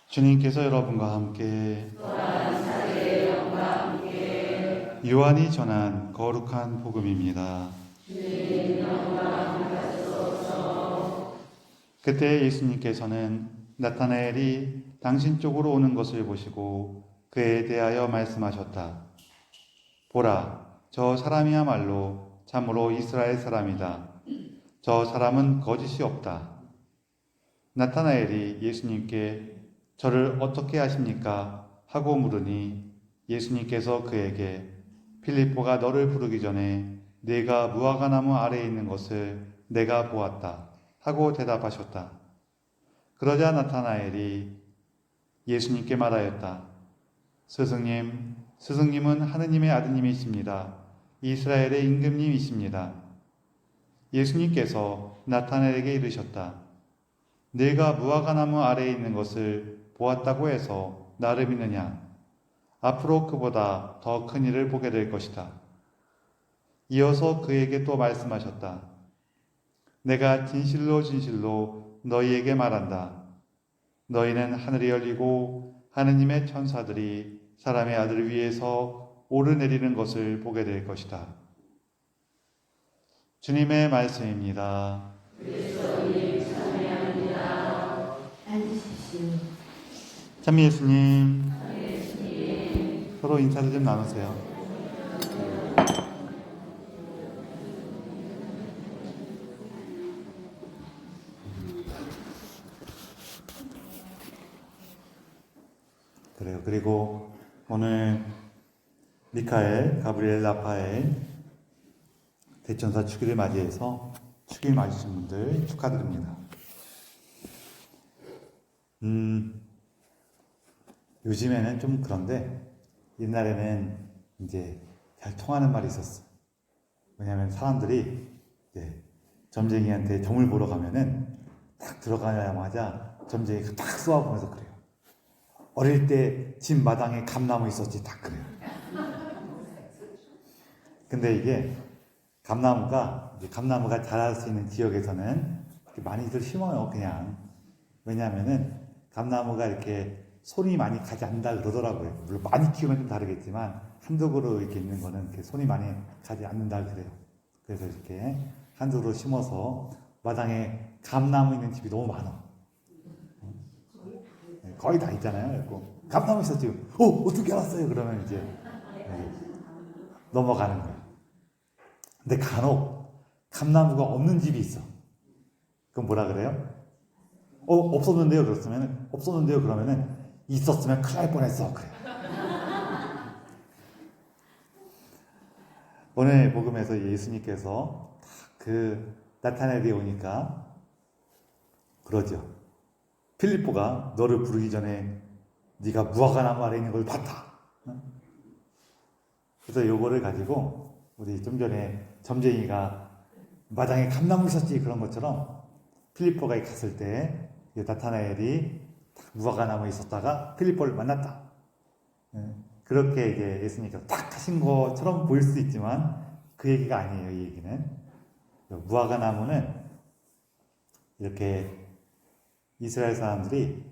주님께서 여러분과 함께 요한이 전한 거룩한 복음입니다. 그때 예수님께서는 나타나엘이 당신 쪽으로 오는 것을 보시고 그에 대하여 말씀하셨다. 보라, 저 사람이야말로 참으로 이스라엘 사람이다. 저 사람은 거짓이 없다. 나타나엘이 예수님께 저를 어떻게 아십니까? 하고 물으니 예수님께서 그에게 필립보가 너를 부르기 전에 네가 무화과나무 아래에 있는 것을 내가 보았다. 하고 대답하셨다. 그러자 나타나엘이 예수님께 말하였다. 스승님, 스승님은 하느님의 아드님이십니다. 이스라엘의 임금님이십니다. 예수님께서 나타나엘에게 이르셨다. 네가 무화과나무 아래에 있는 것을 보았다고 해서 나를 믿느냐? 앞으로 그보다 더 큰 일을 보게 될 것이다. 이어서 그에게 또 말씀하셨다. 내가 진실로 진실로 너희에게 말한다. 너희는 하늘이 열리고 하느님의 천사들이 사람의 아들을 위해서 오르내리는 것을 보게 될 것이다. 주님의 말씀입니다. 그리스도님 찬양합니다. 앉으십시오. 참미 예수님, 서로 인사를 좀 나누세요. 그래요. 그리고 오늘 미카엘, 가브리엘, 라파엘 대천사 축일을 맞이해서 축일 맞으신 분들 축하드립니다. 요즘에는 좀 그런데 옛날에는 이제 잘 통하는 말이 있었어. 왜냐하면 사람들이 이제 점쟁이한테 점을 보러 가면은 딱 들어가자마자 점쟁이가 딱 쏘아보면서 그래요. 어릴 때 집 마당에 감나무 있었지, 딱 그래요. 근데 이게 감나무가 자랄 수 있는 지역에서는 많이들 심어요, 그냥. 왜냐하면은 감나무가 이렇게 손이 많이 가지 않는다 그러더라고요. 물론 많이 키우면 좀 다르겠지만 한두 그루 이렇게 있는 거는 이렇게 손이 많이 가지 않는다 그래요. 그래서 이렇게 한두 그루 심어서 마당에 감나무 있는 집이 너무 많아. 거의 다 있잖아요. 그래서 감나무 있었지. 어떻게 알았어요? 그러면 이제 넘어가는 거예요. 근데 간혹 감나무가 없는 집이 있어. 그럼 뭐라 그래요? 없었는데요. 그러면은 있었으면 큰일 날 뻔했어. 그래. 오늘 복음에서 예수님께서 그 나타나엘이 오니까 그러죠. 필립보가 너를 부르기 전에 네가 무화과나무 아래 있는 걸 봤다. 그래서 요거를 가지고 우리 좀 전에 점쟁이가 마당에 감나무 있었지 그런 것처럼 필립보가 갔을 때 나타나엘이 무화과나무에 있었다가 필립보를 만났다. 그렇게 이제 예수님께서 딱 하신 것처럼 보일 수 있지만 그 얘기가 아니에요. 이 얘기는 무화과나무는 이렇게 이스라엘 사람들이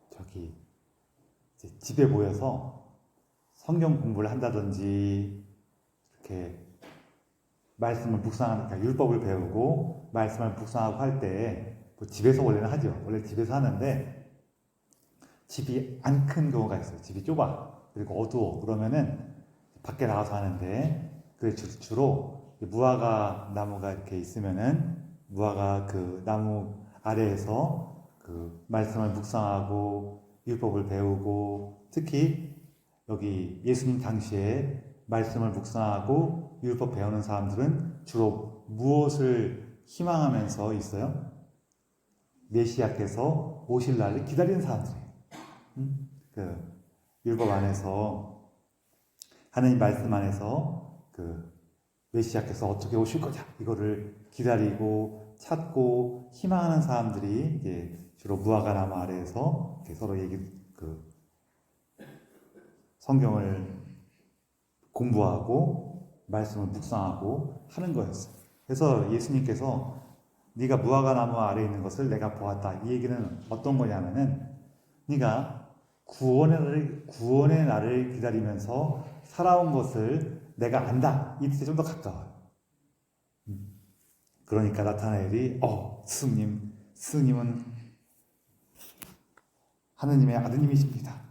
저기 이제 집에 모여서 성경 공부를 한다든지 이렇게 말씀을 묵상하니까 율법을 배우고 말씀을 묵상하고 할 때 뭐 집에서 원래는 하죠. 원래 집에서 하는데 집이 안 큰 경우가 있어요. 집이 좁아. 그리고 어두워. 그러면은 밖에 나가서 하는데 그 주로 무화과 나무가 이렇게 있으면은 무화과 그 나무 아래에서 그 말씀을 묵상하고 율법을 배우고 특히 여기 예수님 당시에 말씀을 묵상하고 율법 배우는 사람들은 주로 무엇을 희망하면서 있어요? 메시아께서 오실 날을 기다리는 사람들이에요. 그 율법 안에서 하나님 말씀 안에서 그 메시아께서 어떻게 오실 거냐 이거를 기다리고 찾고 희망하는 사람들이 이제 주로 무화과나무 아래에서 서로 성경을 공부하고 말씀을 묵상하고 하는 거였어요. 그래서 예수님께서 네가 무화과 나무 아래에 있는 것을 내가 보았다. 이 얘기는 어떤 거냐면은 네가 구원의 날을 기다리면서 살아온 것을 내가 안다. 이 뜻에 좀 더 가까워요. 그러니까 나타나엘이 스승님은 하느님의 아드님이십니다.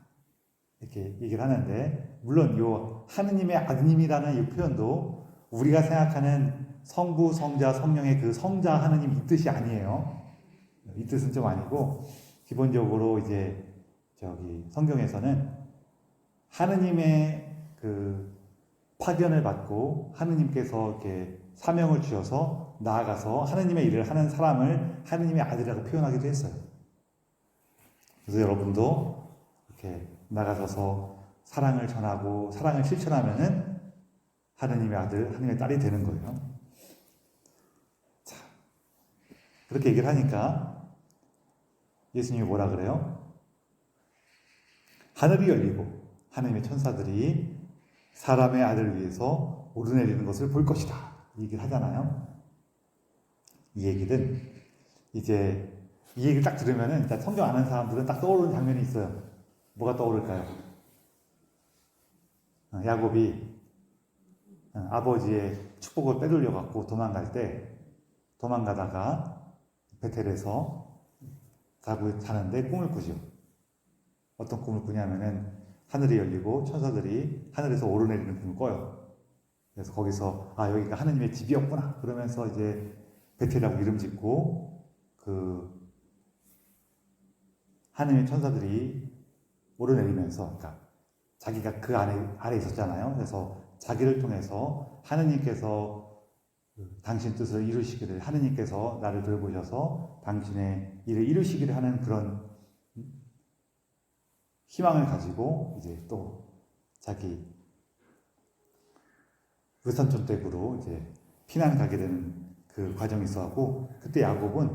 이렇게 얘기를 하는데, 물론 요 하느님의 아드님이라는 이 표현도 우리가 생각하는 성부, 성자, 성령의 그 성자 하느님 이 뜻이 아니에요. 이 뜻은 좀 아니고, 기본적으로 이제 성경에서는 하느님의 그 파견을 받고 하느님께서 이렇게 사명을 주셔서 나아가서 하느님의 일을 하는 사람을 하느님의 아들이라고 표현하기도 했어요. 그래서 여러분도 이렇게 나가셔서 사랑을 전하고 사랑을 실천하면은 하느님의 아들, 하느님의 딸이 되는 거예요. 자, 그렇게 얘기를 하니까 예수님이 뭐라 그래요? 하늘이 열리고 하느님의 천사들이 사람의 아들을 위해서 오르내리는 것을 볼 것이다. 이 얘기를 하잖아요. 이 얘기는 이제 이 얘기를 딱 들으면은 일단 성경 아는 사람들은 딱 떠오르는 장면이 있어요. 뭐가 떠오를까요? 야곱이 아버지의 축복을 빼돌려 갖고 도망갈 때 도망가다가 베텔에서 자는데 꿈을 꾸죠. 어떤 꿈을 꾸냐면은 하늘이 열리고 천사들이 하늘에서 오르내리는 꿈을 꿔요. 그래서 거기서 여기가 하느님의 집이었구나 그러면서 이제 베텔이라고 이름 짓고 그 하느님의 천사들이 오르내리면서 그러니까 자기가 그 아래 있었잖아요. 그래서 자기를 통해서 하느님께서 당신 뜻을 이루시기를 하느님께서 나를 돌보셔서 당신의 일을 이루시기를 하는 그런 희망을 가지고 이제 또 자기 외삼촌 댁으로 이제 피난 가게 되는 그 과정이 있어갖고 그때 야곱은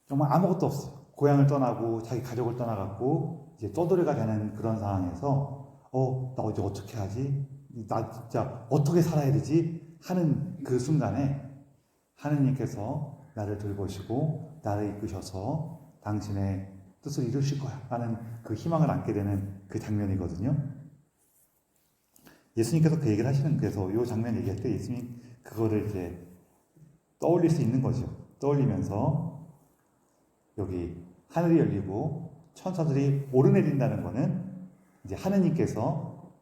정말 아무것도 없어요. 고향을 떠나고 자기 가족을 떠나갖고 이제 떠돌이가 되는 그런 상황에서 나 이제 어떻게 하지? 나 진짜 어떻게 살아야 되지? 하는 그 순간에 하느님께서 나를 돌보시고 나를 이끄셔서 당신의 뜻을 이루실 거야 라는 그 희망을 안게 되는 그 장면이거든요. 예수님께서 그 얘기를 하시는 그래서 이 장면 얘기할 때 예수님 그거를 이제 떠올릴 수 있는 거죠. 떠올리면서 여기 하늘이 열리고 천사들이 오르내린다는 거는 이제 하느님께서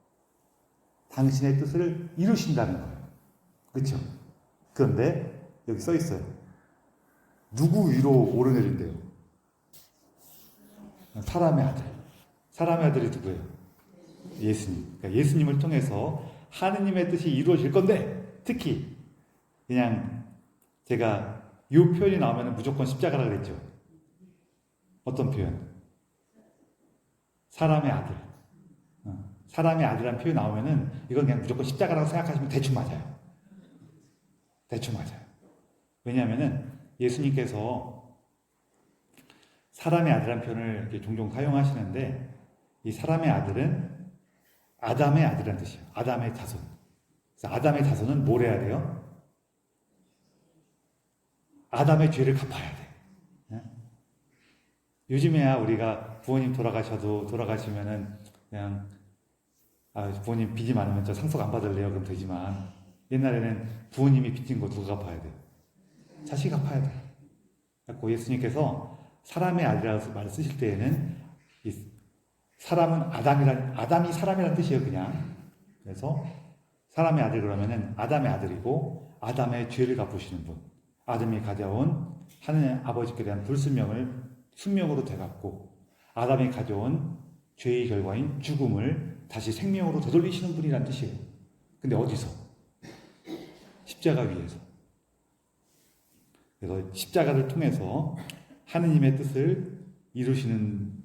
당신의 뜻을 이루신다는 거예요. 그렇죠? 그런데 여기 써 있어요. 누구 위로 오르내린대요? 사람의 아들. 사람의 아들이 누구예요? 예수님. 그러니까 예수님을 통해서 하느님의 뜻이 이루어질 건데 특히 그냥 제가 이 표현이 나오면 무조건 십자가라 그랬죠. 어떤 표현? 사람의 아들. 사람의 아들이라는 표현이 나오면은 이건 그냥 무조건 십자가라고 생각하시면 대충 맞아요. 대충 맞아요. 왜냐하면은 예수님께서 사람의 아들이라는 표현을 이렇게 종종 사용하시는데 이 사람의 아들은 아담의 아들이라는 뜻이에요. 아담의 자손. 그래서 아담의 자손은 뭘 해야 돼요? 아담의 죄를 갚아야 돼. 요즘에야 우리가 부모님 돌아가시면은 그냥 부모님 빚이 많으면 저 상속 안 받을래요? 그럼 되지만 옛날에는 부모님이 빚진 거 누가 갚아야 돼? 자식이 갚아야 돼. 그래서 예수님께서 사람의 아들이라고 말을 쓰실 때에는 이 사람은 아담이 사람이라는 뜻이에요, 그냥. 그래서 사람의 아들 그러면은 아담의 아들이고 아담의 죄를 갚으시는 분. 아담이 가져온 하느님 아버지께 대한 불순명을 숙명으로 되갚고 아담이 가져온 죄의 결과인 죽음을 다시 생명으로 되돌리시는 분이라는 뜻이에요. 근데 어디서? 십자가 위에서. 그래서 십자가를 통해서 하느님의 뜻을 이루시는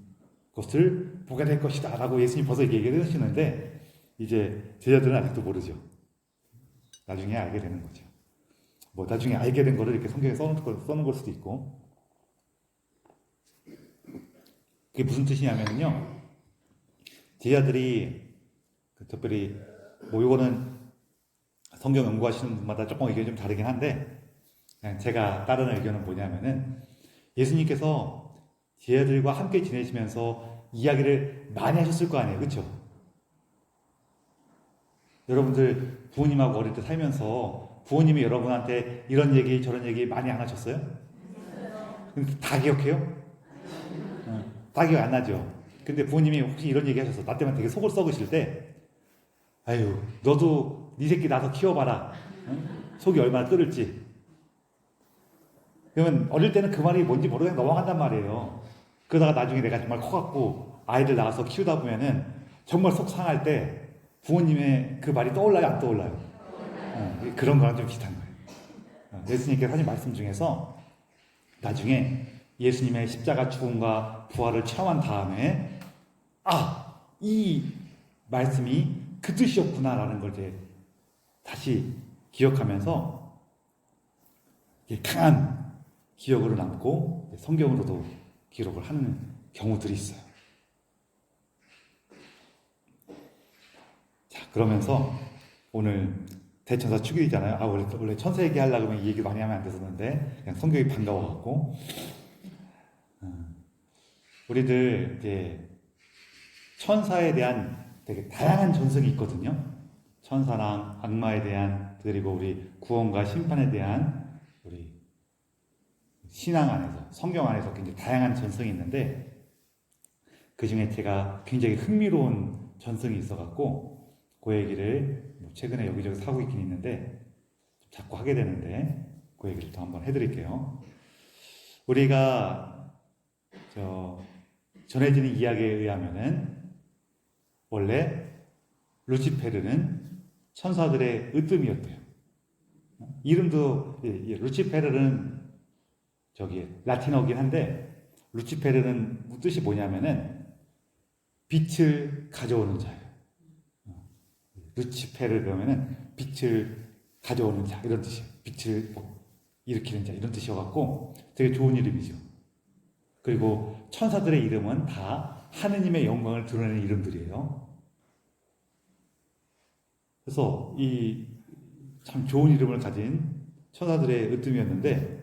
것을 보게 될 것이다 라고 예수님이 벌써 얘기를 하시는데 이제 제자들은 아직도 모르죠. 나중에 알게 되는 거죠. 뭐 나중에 알게 된 거를 이렇게 성경에 써놓은 걸 수도 있고. 그게 무슨 뜻이냐면요. 제자들이 특별히 뭐 이거는 성경 연구하시는 분마다 조금 의견이 좀 다르긴 한데 그냥 제가 따르는 의견은 뭐냐면은 예수님께서 제자들과 함께 지내시면서 이야기를 많이 하셨을 거 아니에요. 그렇죠? 여러분들 부모님하고 어릴 때 살면서 부모님이 여러분한테 이런 얘기 저런 얘기 많이 안 하셨어요? 다 기억해요? 다 기억 안 나죠? 근데 부모님이 혹시 이런 얘기 하셔서 나 때문에 되게 속을 썩으실 때 아유 너도 네 새끼 나서 키워봐라. 속이 얼마나 끓을지. 그러면 어릴 때는 그 말이 뭔지 모르고 넘어간단 말이에요. 그러다가 나중에 내가 정말 커갖고 아이들 낳아서 키우다 보면은 정말 속 상할 때 부모님의 그 말이 떠올라요, 안 떠올라요? 그런 거랑 좀 비슷한 거예요. 예수님께서 하신 말씀 중에서 나중에 예수님의 십자가 죽음과 부활을 체험한 다음에 이 말씀이 그 뜻이었구나라는 걸 이제 다시 기억하면서 강한 기억으로 남고 성경으로도 기록을 하는 경우들이 있어요. 자, 그러면서 오늘 대천사 축일이잖아요. 원래 천사 얘기하려고 하면 이 얘기 많이 하면 안 됐었는데 그냥 성경이 반가워갖고 우리들 이제 천사에 대한 되게 다양한 전승이 있거든요. 천사랑 악마에 대한 그리고 우리 구원과 심판에 대한 우리 신앙 안에서 성경 안에서 굉장히 다양한 전승이 있는데 그 중에 제가 굉장히 흥미로운 전승이 있어갖고 그 얘기를 최근에 여기저기 하고 있긴 있는데 자꾸 하게 되는데 그 얘기를 또 한번 해드릴게요. 우리가 전해지는 이야기에 의하면은 원래 루치페르는 천사들의 으뜸이었대요. 이름도 루치페르는 라틴어긴 한데 루치페르는 뜻이 뭐냐면은 빛을 가져오는 자예요. 루치페르 그러면은 빛을 가져오는 자 이런 뜻이에요. 빛을 일으키는 자 이런 뜻이어갖고 되게 좋은 이름이죠. 그리고 천사들의 이름은 다 하느님의 영광을 드러내는 이름들이에요. 그래서 이 참 좋은 이름을 가진 천사들의 으뜸이었는데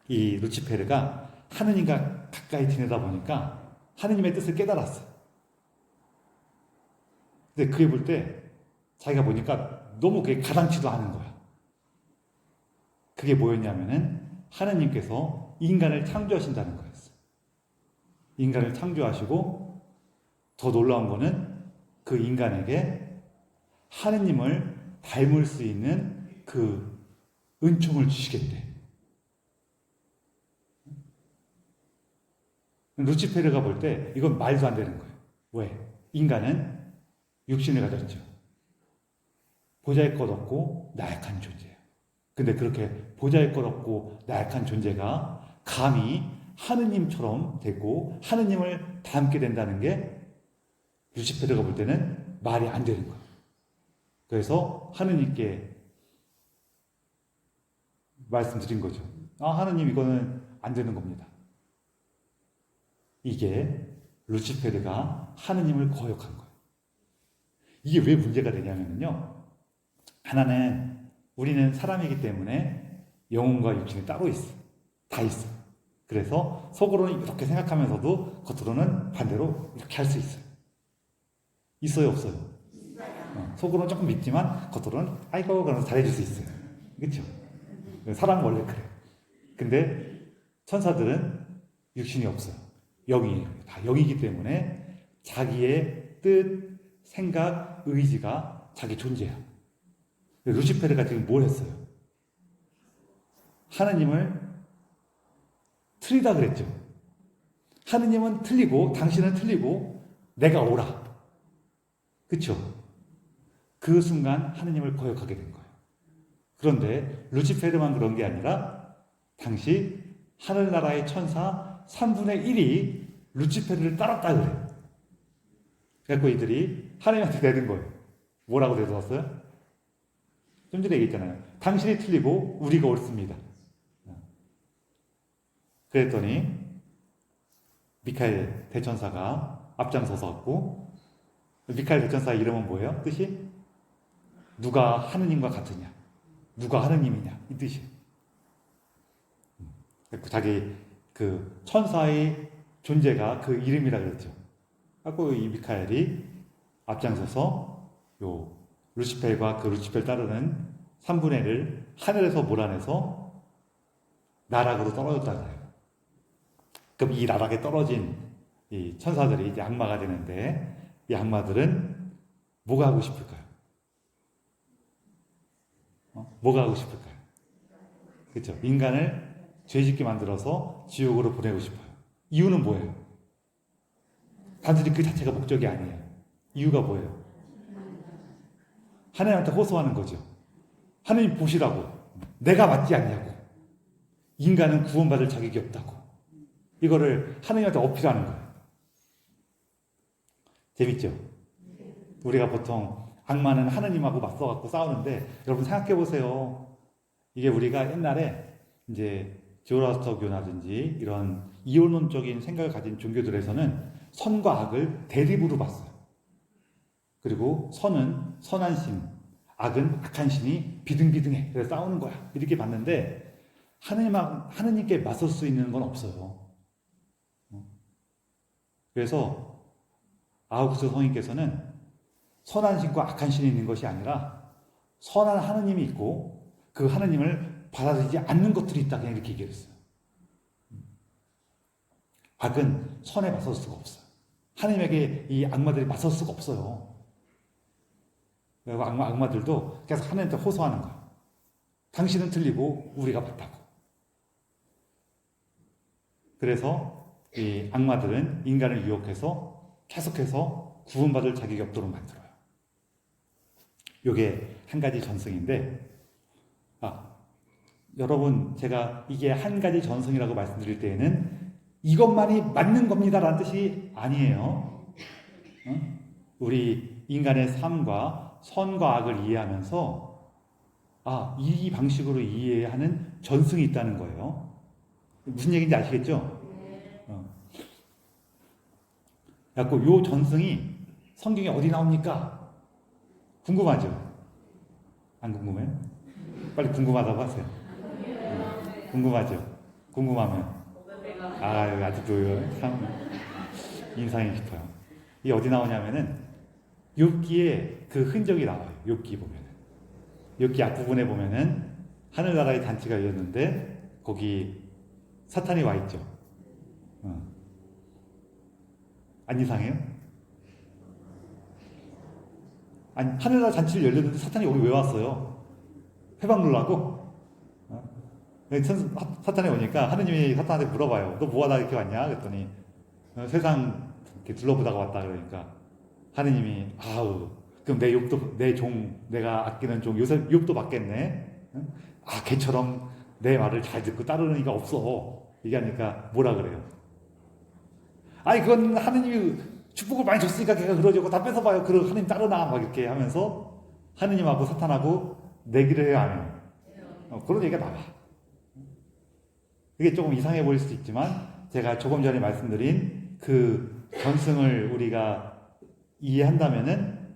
이 루치페르가 하느님과 가까이 지내다 보니까 하느님의 뜻을 깨달았어요. 근데 그게 볼 때 자기가 보니까 너무 그게 가당치도 않은 거야. 그게 뭐였냐면은 하느님께서 인간을 창조하신다는 거였어요. 인간을 창조하시고 더 놀라운 거는 그 인간에게 하느님을 닮을 수 있는 그 은총을 주시겠대. 루치페르가 볼 때 이건 말도 안 되는 거예요. 왜? 인간은 육신을 가졌죠. 보잘것없고 나약한 존재예요. 근데 그렇게 보잘것없고 나약한 존재가 감히 하느님처럼 되고 하느님을 닮게 된다는 게 루치페르가 볼 때는 말이 안 되는 거예요. 그래서 하느님께 말씀드린 거죠. 하느님 이거는 안 되는 겁니다. 이게 루치페르가 하느님을 거역한 거예요. 이게 왜 문제가 되냐면요. 하나는 우리는 사람이기 때문에 영혼과 육신이 따로 있어. 다 있어. 그래서 속으로는 이렇게 생각하면서도 겉으로는 반대로 이렇게 할 수 있어요. 있어요, 없어요? 속으로는 조금 믿지만 겉으로는 아이고 그러면서 잘해줄 수 있어요. 그렇죠? 사람은 원래 그래. 근데 천사들은 육신이 없어요. 영이에요. 다 영이기 때문에 자기의 뜻, 생각, 의지가 자기 존재야. 루시페르가 지금 뭘 했어요? 하느님을 틀리다 그랬죠. 하느님은 틀리고 당신은 틀리고 내가 옳아. 그렇죠? 그 순간 하느님을 거역하게 된 거예요. 그런데 루치페르만 그런 게 아니라 당시 하늘나라의 천사 3분의 1이 루치페르를 따랐다 그래요. 그래서 이들이 하느님한테 내는 거예요. 뭐라고 내놓았어요? 좀 전에 얘기했잖아요. 당신이 틀리고 우리가 옳습니다. 그랬더니 미카엘 대천사가 앞장서서 왔고, 미카엘 대천사의 이름은 뭐예요? 뜻이? 누가 하느님과 같으냐? 누가 하느님이냐? 이 뜻이에요. 자기 그 천사의 존재가 그 이름이라 그랬죠. 하고 이 미카엘이 앞장서서 요 루시펠과 그 루시펠 따르는 3분의 1을 하늘에서 몰아내서 나락으로 떨어졌다는 거예요. 그럼 이 나락에 떨어진 이 천사들이 이제 악마가 되는데, 이 악마들은 뭐가 하고 싶을까요? 뭐가 하고 싶을까요? 그렇죠? 인간을 죄짓게 만들어서 지옥으로 보내고 싶어요. 이유는 뭐예요? 단순히 그 자체가 목적이 아니에요. 이유가 뭐예요? 하나님한테 호소하는 거죠. 하나님 보시라고. 내가 맞지 않냐고. 인간은 구원받을 자격이 없다고. 이거를 하나님한테 어필하는 거예요. 재밌죠? 우리가 보통 악마는 하나님하고 맞서갖고 싸우는데, 여러분 생각해 보세요. 이게 우리가 옛날에 이제 조라스터교라든지 이런 이원론적인 생각을 가진 종교들에서는 선과 악을 대립으로 봤어요. 그리고 선은 선한 신, 악은 악한 신이 비등비등해. 그래서 싸우는 거야. 이렇게 봤는데, 하느님께 맞설 수 있는 건 없어요. 그래서 아우구스도 성인께서는 선한 신과 악한 신이 있는 것이 아니라 선한 하느님이 있고 그 하느님을 받아들이지 않는 것들이 있다. 그냥 이렇게 얘기했어요. 악은 선에 맞설 수가 없어요. 하느님에게 이 악마들이 맞설 수가 없어요. 그리고 악마들도 계속 하나님한테 호소하는 거예요. 당신은 틀리고 우리가 맞다고. 그래서 이 악마들은 인간을 유혹해서 계속해서 구원받을 자격이 없도록 만들어요. 이게 한 가지 전승인데, 여러분 제가 이게 한 가지 전승이라고 말씀드릴 때에는 이것만이 맞는 겁니다라는 뜻이 아니에요. 우리 인간의 삶과 선과 악을 이해하면서 이 방식으로 이해하는 전승이 있다는 거예요. 무슨 얘기인지 아시겠죠? 그래서 요 전승이 성경에 어디 나옵니까? 궁금하죠? 안 궁금해요? 빨리 궁금하다고 하세요. 궁금하죠? 궁금하면 아직도 참 인상이 깊어요. 이게 어디 나오냐면은 욥기에 그 흔적이 나와요. 욥기 보면은, 욥기 앞부분에 보면은 하늘나라의 잔치가 열렸는데 거기 사탄이 와 있죠. 안 이상해요? 아니, 하늘나라 잔치를 열렸는데 사탄이 여기 왜 왔어요? 회방 누르려고? 사탄이 오니까 하느님이 사탄한테 물어봐요. 너 뭐하다 이렇게 왔냐? 그랬더니 세상 이렇게 둘러보다가 왔다. 그러니까 하느님이 그럼 내 종, 내가 아끼는 종 요셉 욥도 받겠네. 걔처럼 내 말을 잘 듣고 따르는 이가 없어. 얘기하니까 뭐라 그래요? 그건 하느님이 축복을 많이 줬으니까 걔가 그러죠. 다 뺏어봐요. 그럼 하느님 따르나 막 이렇게 하면서 하느님하고 사탄하고 내기를 해야 하는 그런 얘기가 나와. 이게 조금 이상해 보일 수도 있지만 제가 조금 전에 말씀드린 그 전승을 우리가 이해한다면은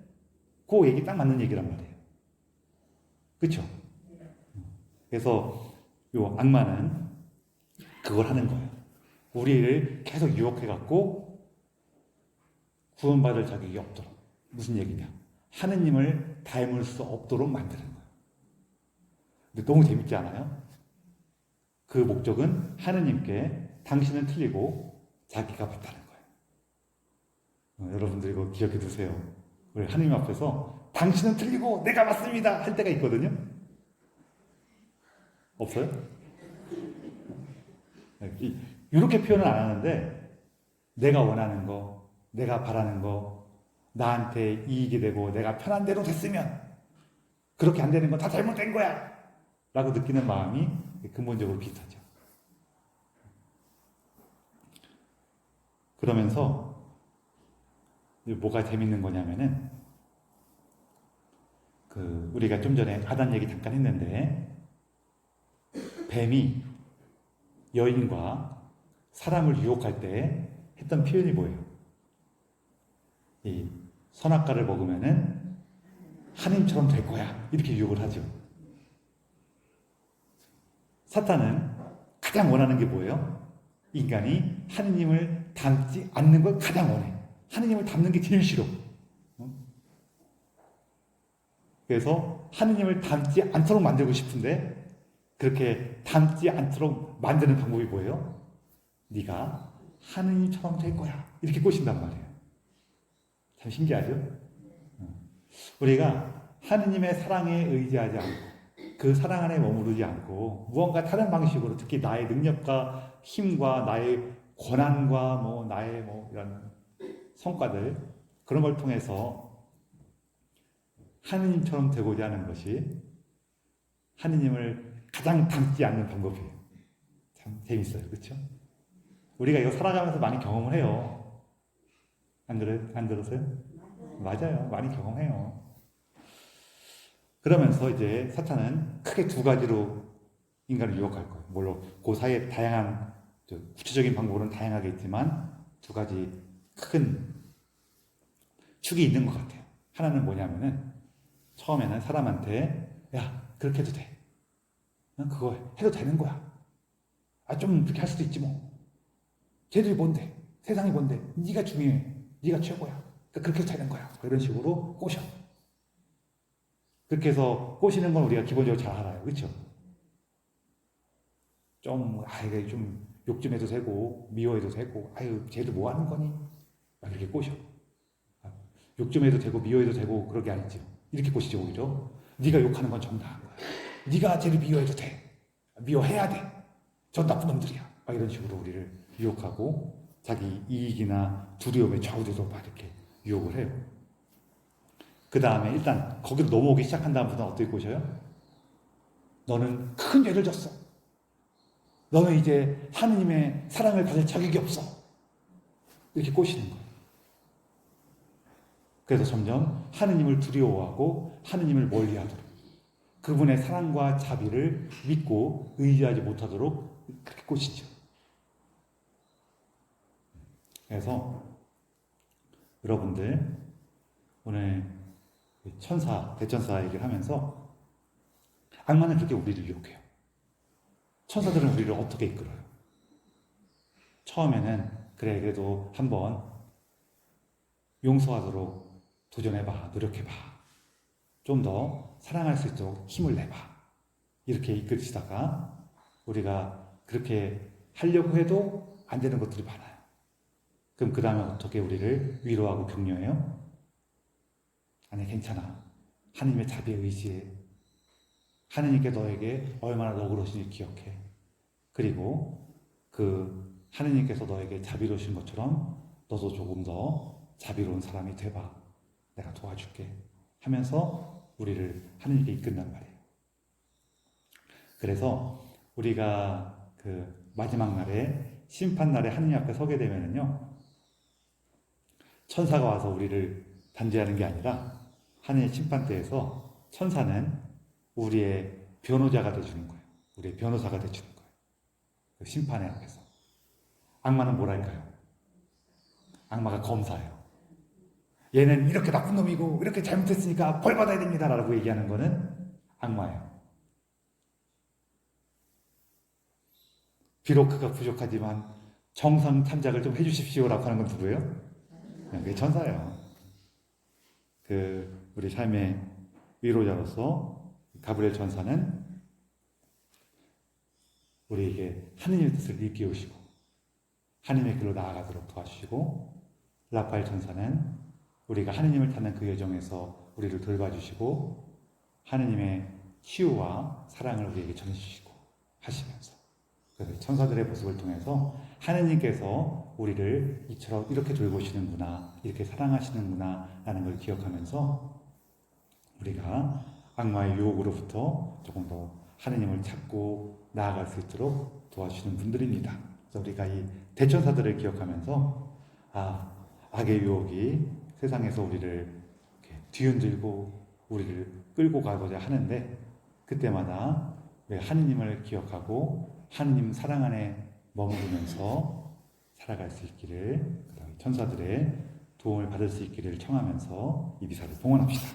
그 얘기 딱 맞는 얘기란 말이에요. 그렇죠? 그래서 요 악마는 그걸 하는 거예요. 우리를 계속 유혹해갖고 구원받을 자격이 없도록. 무슨 얘기냐? 하느님을 닮을 수 없도록 만드는 거예요. 근데 너무 재밌지 않아요? 그 목적은 하느님께 당신은 틀리고 자기가 맞다는 거예요. 여러분들 이거 기억해 두세요. 우리 하느님 앞에서 당신은 틀리고 내가 맞습니다 할 때가 있거든요. 없어요? 이렇게 표현은 안 하는데 내가 원하는 거, 내가 바라는 거, 나한테 이익이 되고 내가 편한 대로 됐으면 그렇게 안 되는 건 다 잘못된 거야 라고 느끼는 마음이 근본적으로 비슷하죠. 그러면서 뭐가 재밌는 거냐면은 우리가 좀 전에 아단 얘기 잠깐 했는데 뱀이 여인과 사람을 유혹할 때 했던 표현이 뭐예요? 이 선악과를 먹으면은 하나님처럼 될 거야 이렇게 유혹을 하죠. 사탄은 가장 원하는 게 뭐예요? 인간이 하느님을 닮지 않는 걸 가장 원해. 하느님을 닮는 게 제일 싫어. 그래서 하느님을 닮지 않도록 만들고 싶은데 그렇게 닮지 않도록 만드는 방법이 뭐예요? 네가 하느님처럼 될 거야. 이렇게 꼬신단 말이에요. 참 신기하죠? 우리가 하느님의 사랑에 의지하지 않고 그 사랑 안에 머무르지 않고 무언가 다른 방식으로 특히 나의 능력과 힘과 나의 권한과 나의 이런 성과들 그런 걸 통해서 하느님처럼 되고자 하는 것이 하느님을 가장 닮지 않는 방법이에요. 참 재밌어요. 그렇죠? 우리가 이거 살아가면서 많이 경험을 해요. 안 들으세요? 맞아요. 많이 경험해요. 그러면서 이제 사탄은 크게 두 가지로 인간을 유혹할 거예요. 물론 그 사이에 다양한 구체적인 방법은 다양하게 있지만 두 가지 큰 축이 있는 것 같아요. 하나는 뭐냐면은 처음에는 사람한테 야 그렇게 해도 돼. 그거 해도 되는 거야. 좀 그렇게 할 수도 있지 뭐. 쟤들이 뭔데? 세상이 뭔데? 네가 중요해. 네가 최고야. 그렇게 해도 되는 거야. 이런 식으로 꼬셔. 그렇게 해서 꼬시는 건 우리가 기본적으로 잘 알아요. 그렇죠? 이게 좀 욕 좀 해도 되고 미워해도 되고 쟤도 뭐 하는 거니? 막 이렇게 꼬셔. 욕 좀 해도 되고 미워해도 되고 그런 게 아니죠. 이렇게 꼬시죠 오히려. 네가 욕하는 건 정당한 거야. 네가 쟤를 미워해도 돼. 미워해야 돼. 전 나쁜 놈들이야. 막 이런 식으로 우리를 유혹하고 자기 이익이나 두려움에 좌우돼서 막 이렇게 유혹을 해요. 그 다음에 일단 거기로 넘어오기 시작한 다음부터는 어떻게 꼬셔요? 너는 큰 죄를 졌어. 너는 이제 하느님의 사랑을 받을 자격이 없어. 이렇게 꼬시는 거예요. 그래서 점점 하느님을 두려워하고 하느님을 멀리하도록 그분의 사랑과 자비를 믿고 의지하지 못하도록 그렇게 꼬시죠. 그래서 여러분들 오늘 천사, 대천사 얘기를 하면서 악마는 그렇게 우리를 유혹해요. 천사들은 우리를 어떻게 이끌어요? 처음에는 그래 그래도 한번 용서하도록 도전해봐, 노력해봐. 좀 더 사랑할 수 있도록 힘을 내봐. 이렇게 이끌시다가 우리가 그렇게 하려고 해도 안 되는 것들이 많아요. 그럼 그 다음에 어떻게 우리를 위로하고 격려해요? 아니 괜찮아. 하느님의 자비에 의지해. 하느님께 너에게 얼마나 너그러우신지 기억해. 그리고 그 하느님께서 너에게 자비로우신 것처럼 너도 조금 더 자비로운 사람이 돼봐. 내가 도와줄게. 하면서 우리를 하느님께 이끈단 말이에요. 그래서 우리가 그 마지막 날에 심판날에 하느님 앞에 서게 되면은요, 천사가 와서 우리를 단죄하는 게 아니라 하느님 심판대에서 천사는 우리의 변호자가 되주는 거예요. 우리의 변호사가 되주는 거예요. 그 심판의 앞에서. 악마는 뭐랄까요? 악마가 검사예요. 얘는 이렇게 나쁜 놈이고 이렇게 잘못했으니까 벌 받아야 됩니다 라고 얘기하는 거는 악마예요. 비록 그가 부족하지만 정상 참작을 좀 해주십시오 라고 하는 건 누구예요? 그게 천사예요. 그 우리 삶의 위로자로서 가브리엘 천사는 우리에게 하느님의 뜻을 일깨우시고 하느님의 길로 나아가도록 도와주시고, 라파엘 천사는 우리가 하느님을 찾는 그 여정에서 우리를 돌봐주시고 하느님의 치유와 사랑을 우리에게 전해주시고 하시면서, 그래서 천사들의 모습을 통해서 하느님께서 우리를 이처럼 이렇게 돌보시는구나, 이렇게 사랑하시는구나 라는 걸 기억하면서 우리가 악마의 유혹으로부터 조금 더 하느님을 찾고 나아갈 수 있도록 도와주시는 분들입니다. 그래서 우리가 이 대천사들을 기억하면서 악의 유혹이 세상에서 우리를 이렇게 뒤흔들고 우리를 끌고 가고자 하는데, 그때마다 왜 하느님을 기억하고 하느님 사랑 안에 머무르면서 살아갈 수 있기를, 그다음에 천사들의 도움을 받을 수 있기를 청하면서 이 미사를 봉헌합시다.